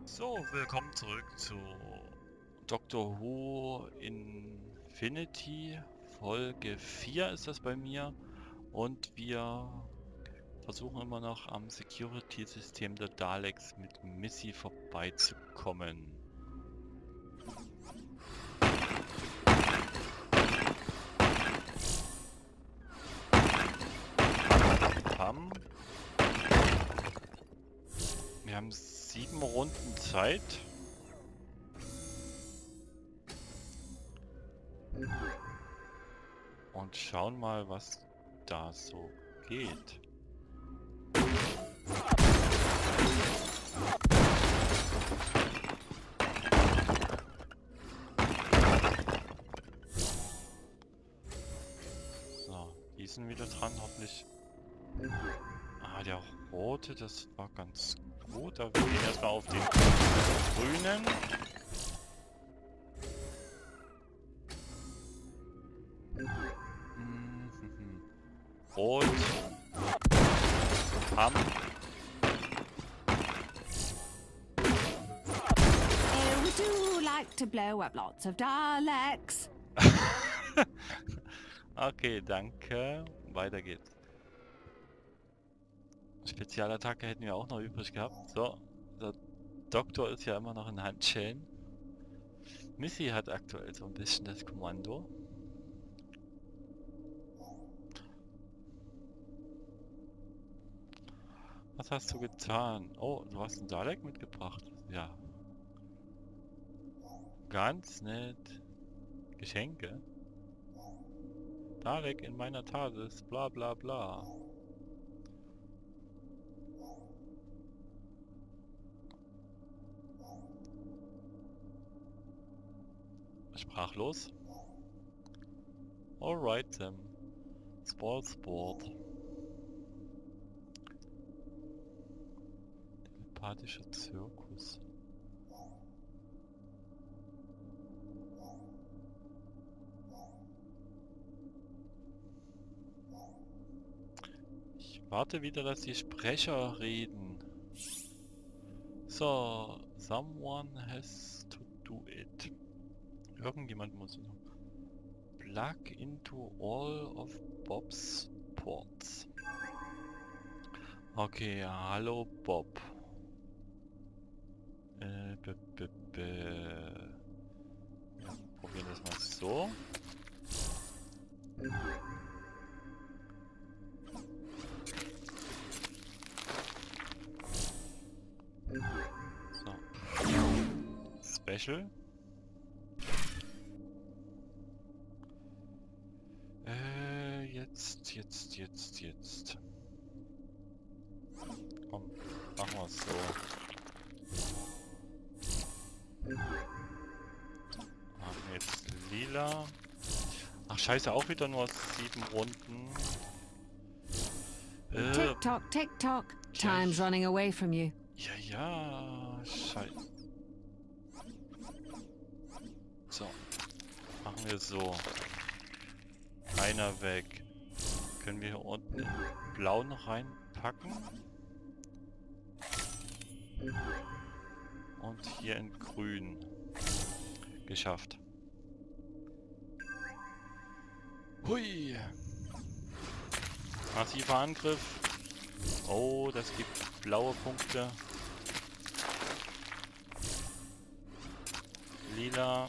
So, willkommen zurück zu Doctor Who Infinity. Folge 4 ist das bei mir. Und wir versuchen immer noch am Security-System der Daleks mit Missy vorbeizukommen. Wir haben 7 Runden Zeit. Und schauen mal, was da so geht. So, die sind wieder dran, hoffentlich. Ah, der rote, das war ganz gut. Aber wir gehen erstmal auf den grünen. Rot. Ham. We do like to blow up lots of Daleks. Okay, danke. Weiter geht's. Spezialattacke hätten wir auch noch übrig gehabt. So, der Doktor ist ja immer noch in Handschellen. Missy hat aktuell so ein bisschen das Kommando. Was hast du getan? Oh, du hast einen Dalek mitgebracht. Ja. Ganz nett. Geschenke. Dalek in meiner TARDIS. Bla bla bla. Sprachlos. Alright then. Sport. Telepathischer Zirkus. Ich warte wieder, dass die Sprecher reden. So, someone has to do it. Irgendjemand muss es. Plug into all of Bob's ports. Okay, hallo Bob. Ja, probieren das mal so. So. Special. Jetzt. Komm, machen wir es so. Machen wir jetzt lila. Ach scheiße, auch wieder nur 7 Runden. Tick tock, tick tock. Time's running away from you. Ja, scheiße. So, machen wir so. Einer weg. Können wir hier unten in Blau noch reinpacken? Und hier in Grün. Geschafft. Hui! Massiver Angriff. Oh, das gibt blaue Punkte. Lila.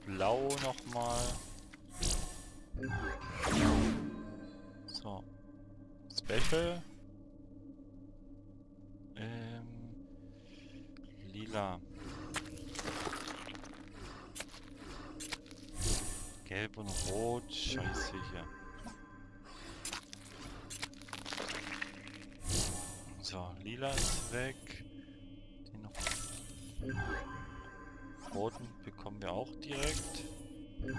Blau nochmal. So. Special. Lila. Gelb und Rot. Scheiße hier. So, lila ist weg. Den roten bekommen wir auch direkt.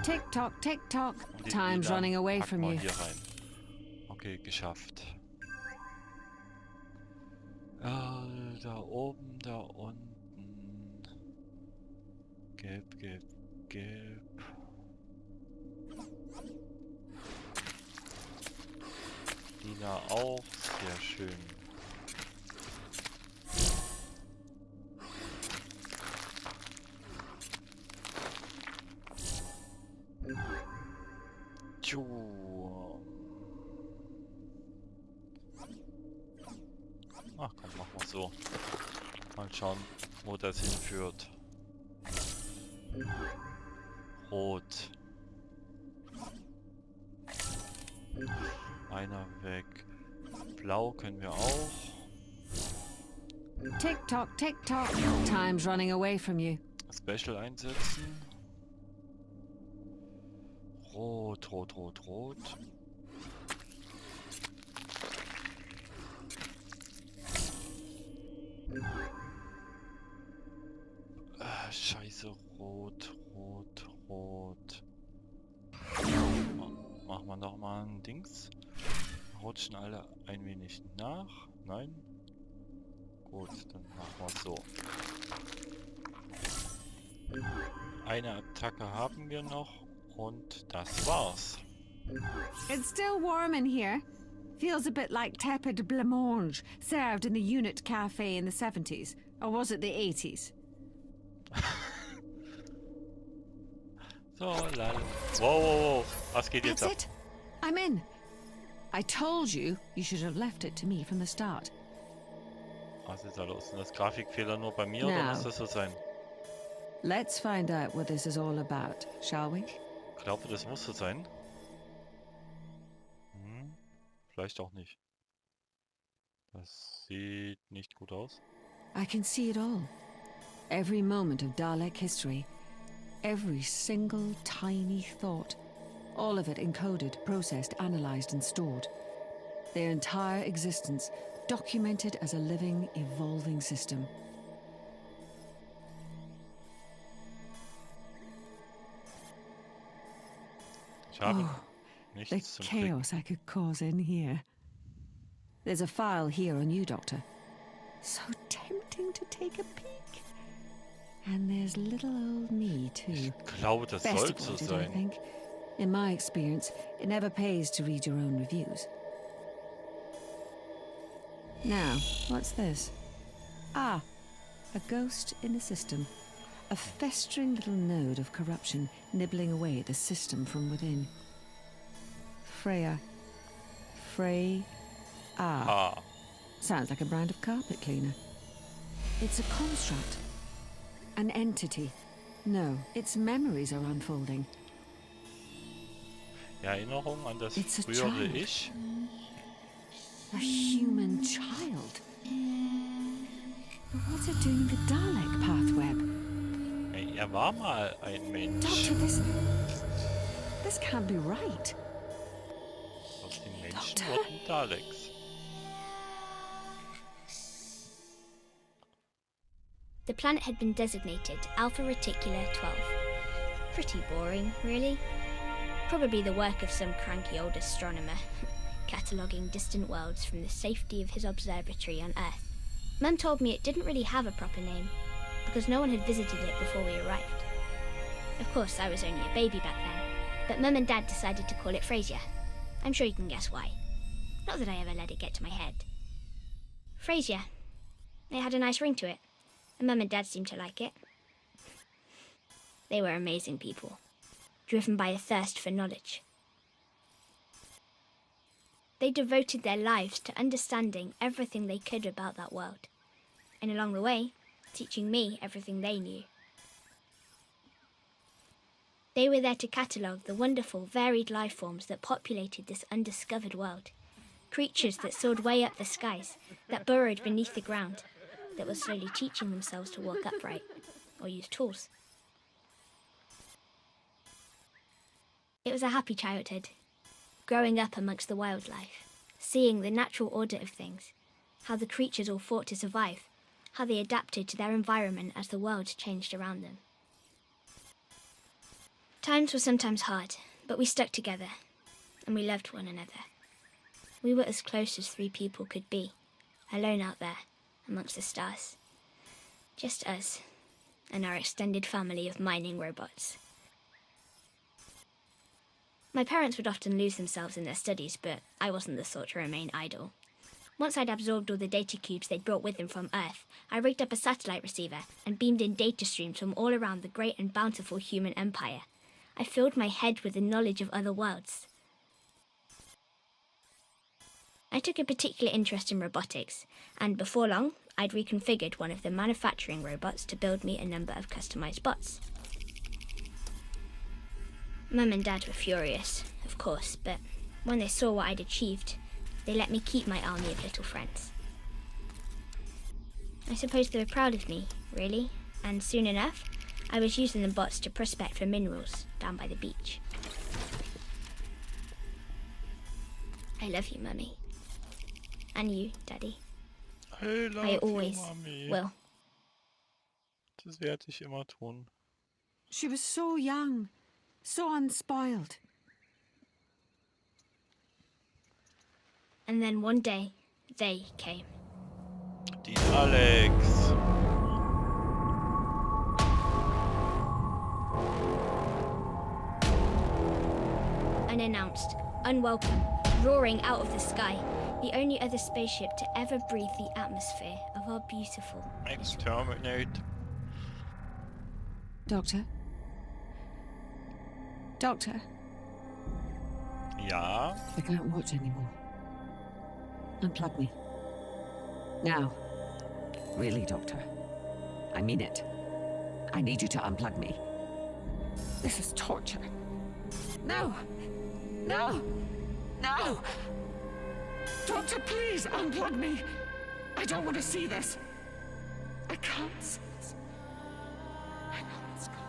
Tick tock, tick tock. Und den Time's lilan running away packen from wir you. hier rein. Okay, geschafft. Da oben, da unten. Gelb. Lila auch. Sehr schön. Tschu. Ach komm, machen wir so. Mal schauen, wo das hinführt. Rot. Einer weg. Blau können wir auch. Tick-tock, tick-tock. Time's running away from you. Special einsetzen. Rot, rot, rot, rot. Scheiße, rot, rot, rot. Machen wir noch mal ein Dings. Rutschen alle ein wenig nach. Nein? Gut, dann machen wir es so. Eine Attacke haben wir noch und das war's. It's still warm in here. Feels a bit like tepid blancmange served in the unit cafe in the 70s. Or was it the 80s? So, lal. Wow, wow, wow. Was geht jetzt ab? That's it. I'm in. I told you you should have left it to me from the start. Was ist da los? Sind das Grafikfehler nur bei mir oder muss das so sein? Let's find out what this is all about, shall we? Ich glaube, das muss so sein. Hm, vielleicht auch nicht. Das sieht nicht gut aus. I can see it all. Every moment of Dalek history. Every single tiny thought. All of it encoded, processed, analyzed and stored. Their entire existence documented as a living, evolving system. Ich habe The nichts zum Klicken. chaos I could cause in here. There's a file here on you, Doctor. So tempting to take a peek. And there's little old me, too. Ich glaube, das Best soll so avoided, I sein. think. In my experience, it never pays to read your own reviews. Now, what's this? Ah, a ghost in the system. A festering little node of corruption nibbling away at the system from within. Freya. Frey. Ah. Ah, Sounds like a brand of carpet cleaner. It's a construct. An entity. No, its memories are unfolding. Erinnerung an das It's a frühere child. Ich. A human child. But what's it doing in the Dalek pathweb? Hey, war mal ein Mensch. Doctor, this can't be right. Aus den Menschen Doktor? wurden Daleks. The planet had been designated Alpha Reticula 12. Pretty boring, really. Probably the work of some cranky old astronomer, cataloguing distant worlds from the safety of his observatory on Earth. Mum told me it didn't really have a proper name, because no one had visited it before we arrived. Of course, I was only a baby back then, but Mum and Dad decided to call it Frasier. I'm sure you can guess why. Not that I ever let it get to my head. Frasier. It had a nice ring to it, and Mum and Dad seemed to like it. They were amazing people, driven by a thirst for knowledge. They devoted their lives to understanding everything they could about that world, and along the way, teaching me everything they knew. They were there to catalogue the wonderful, varied life forms that populated this undiscovered world. Creatures that soared way up the skies, that burrowed beneath the ground, that were slowly teaching themselves to walk upright or use tools. It was a happy childhood, growing up amongst the wildlife, seeing the natural order of things, how the creatures all fought to survive, how they adapted to their environment as the world changed around them. Times were sometimes hard, but we stuck together, and we loved one another. We were as close as three people could be, alone out there, amongst the stars. Just us, and our extended family of mining robots. My parents would often lose themselves in their studies, but I wasn't the sort to remain idle. Once I'd absorbed all the data cubes they'd brought with them from Earth, I rigged up a satellite receiver and beamed in data streams from all around the great and bountiful human empire. I filled my head with the knowledge of other worlds. I took a particular interest in robotics, and before long, I'd reconfigured one of the manufacturing robots to build me a number of customized bots. Mum and Dad were furious, of course, but when they saw what I'd achieved, they let me keep my army of little friends. I suppose they were proud of me, really, and soon enough, I was using the bots to prospect for minerals down by the beach. I love you, Mummy. And you, Daddy. I always will. Das werde ich immer tun. She was so young, so unspoiled. And then one day, they came. Die Alex. Unannounced, unwelcome, roaring out of the sky, the only other spaceship to ever breathe the atmosphere of our beautiful. Exterminate. Doctor? Doctor? Ja. I can't watch anymore. Unplug me. Now. Really, Doctor. I mean it. I need you to unplug me. This is torture. No! No! No! Doctor, please unplug me! I don't want to see this. I can't see this. I know it's coming.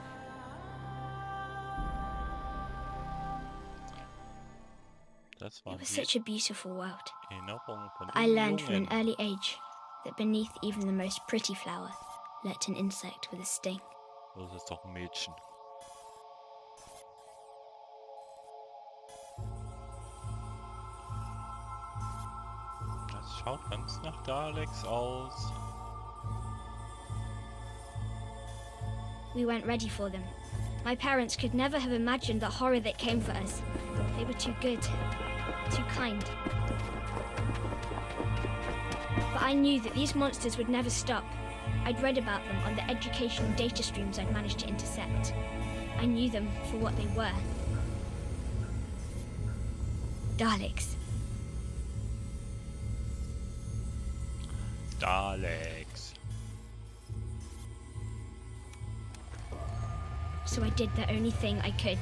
Das war It was die such a beautiful world. Erinnerung von I dem learned from an Jungen. early age that beneath even the most pretty flower lurked an insect with a sting. Das ist doch ein Mädchen. Das schaut ganz nach Daleks aus. We weren't ready for them. My parents could never have imagined the horror that came for us. They were too good, too kind. But I knew that these monsters would never stop. I'd read about them on the educational data streams I'd managed to intercept. I knew them for what they were. Daleks. Daleks. So I did the only thing I could.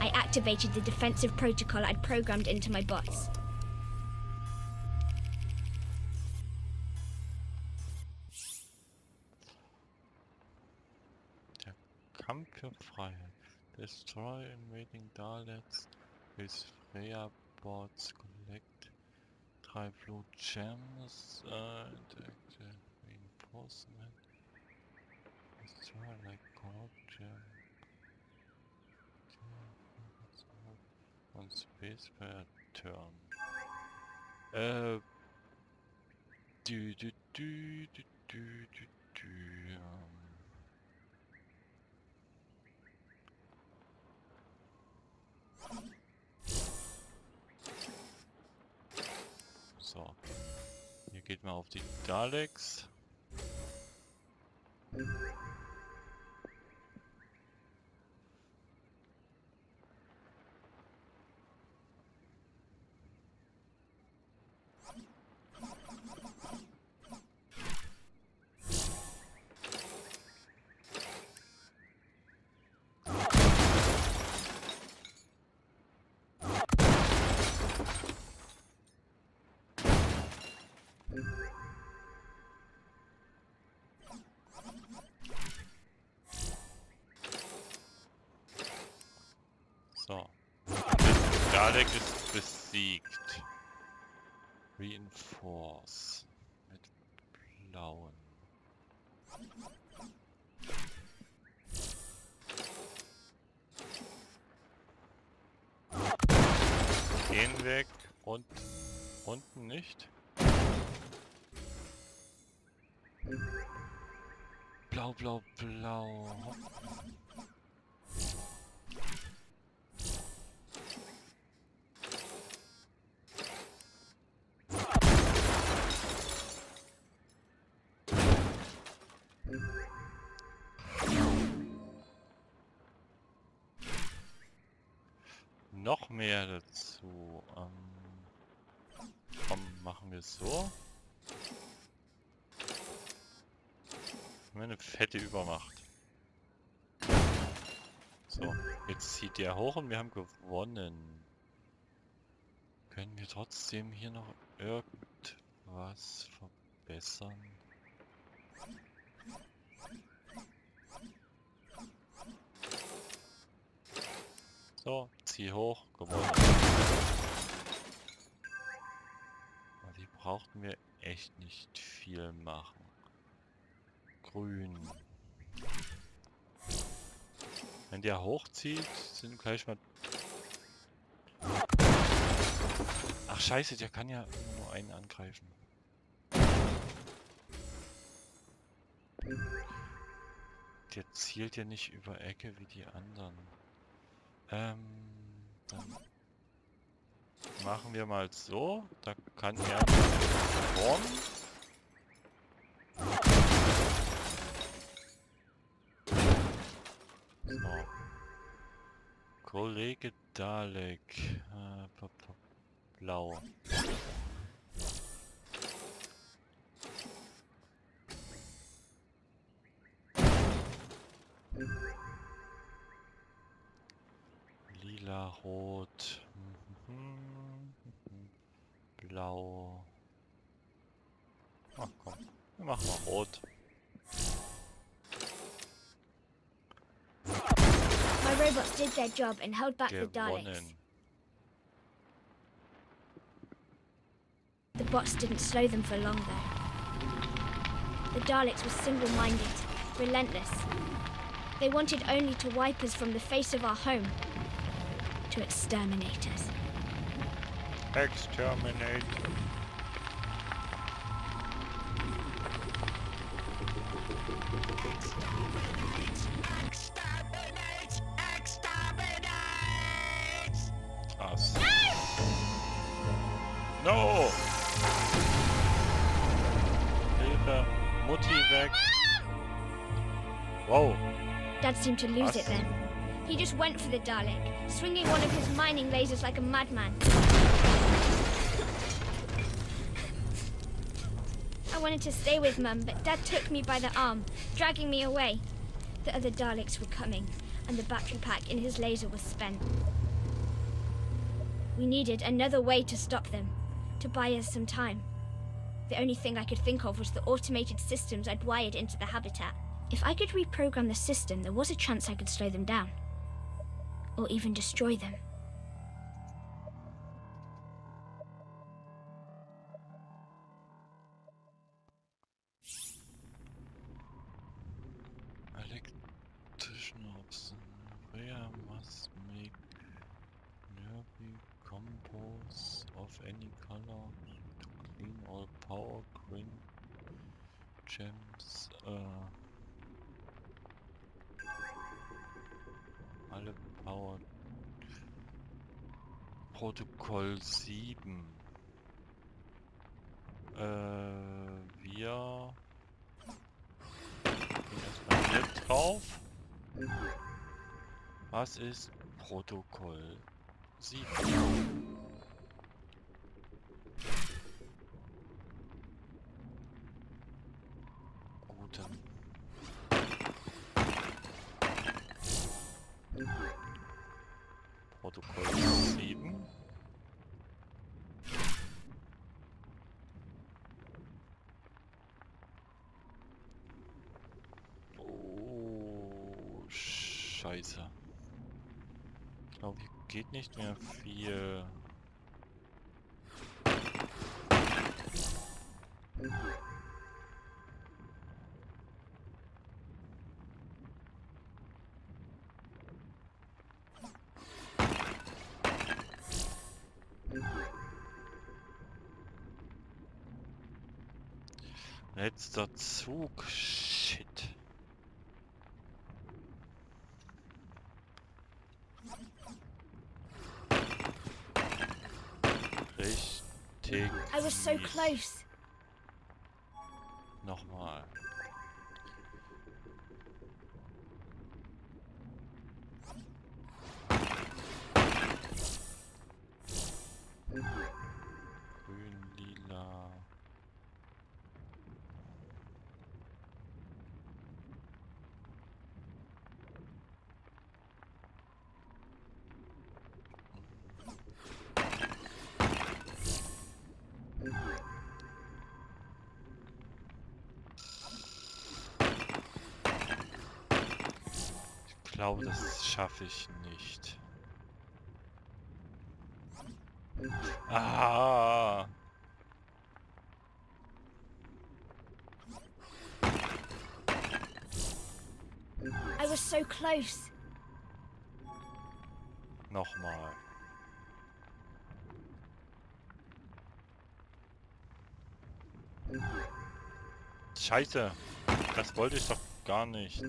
I activated the defensive protocol I'd programmed into my bots. Der Kampf für Freiheit. Destroy invading Daleks with Freya bots. Collect 3 Blue Gems. Interactive reinforcement. Destroy like gold gem. On space per turn. Du, du, du, du, du, du, du, So. Hier geht man auf die Daleks. So. Dalek ist besiegt. Reinforce. Mit blauen. Gehen weg und unten nicht. Blau, blau, blau. noch mehr dazu. Komm, machen wir es so. Haben wir eine fette Übermacht. So, jetzt zieht der hoch und wir haben gewonnen. Können wir trotzdem hier noch irgendwas verbessern? So, zieh hoch, gewonnen. Aber die brauchten wir echt nicht viel machen. Grün. Wenn der hochzieht, sind gleich mal... Ach scheiße, der kann ja nur einen angreifen. Der zielt ja nicht über Ecke wie die anderen. Dann machen wir mal so. Da kann er vorn. So. Kollege Dalek. Blau. Lila, rot. Blau. Ach komm, wir machen mal rot. My robots did their job and held back the Daleks. Gewonnen. The bots didn't slow them for long, though. The Daleks were single-minded, relentless. They wanted only to wipe us from the face of our home, to exterminate us. Exterminate. Us. No! Hilfe! Mutti weg! Wow! Dad seemed to lose it then. He just went for the Dalek, swinging one of his mining lasers like a madman. I wanted to stay with Mum, but Dad took me by the arm, dragging me away. The other Daleks were coming, and the battery pack in his laser was spent. We needed another way to stop them, to buy us some time. The only thing I could think of was the automated systems I'd wired into the habitat. If I could reprogram the system, there was a chance I could slow them down. Or even destroy them. Electrician ops. Where must make nearby compose of any color to clean all power green gems. Alle Power. Protokoll 7. Wir gehen erstmal hier drauf. Was ist Protokoll 7? Gut, dann. Protokoll 7. Oh, Scheiße. Ich glaube, hier geht nicht mehr viel. Letzter Zug. Shit. Richtig. I was so close. Nochmal. glaube, das schaffe ich nicht. Ah! I was so close. Nochmal. Scheiße! Das wollte ich doch gar nicht.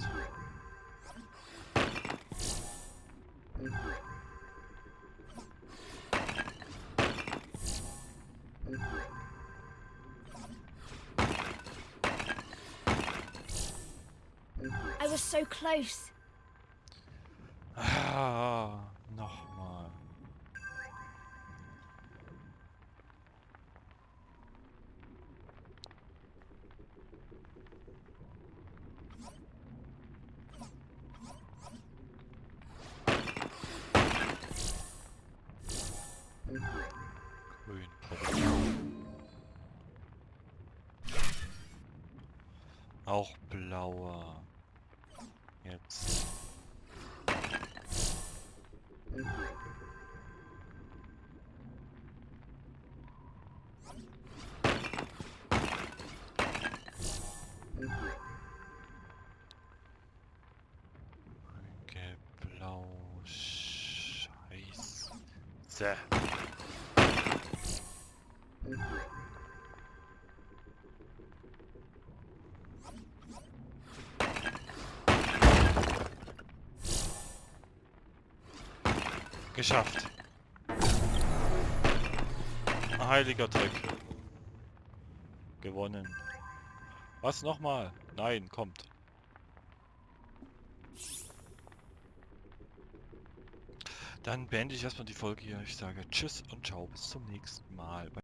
I was so close. Ah, nochmal. Grün. Auch blauer. Jetzt. Gelb, blau. Scheiße. Geschafft. Heiliger Trick. Gewonnen. Was nochmal? Nein, kommt. Dann beende ich erstmal die Folge hier. Ich sage Tschüss und Ciao, bis zum nächsten Mal.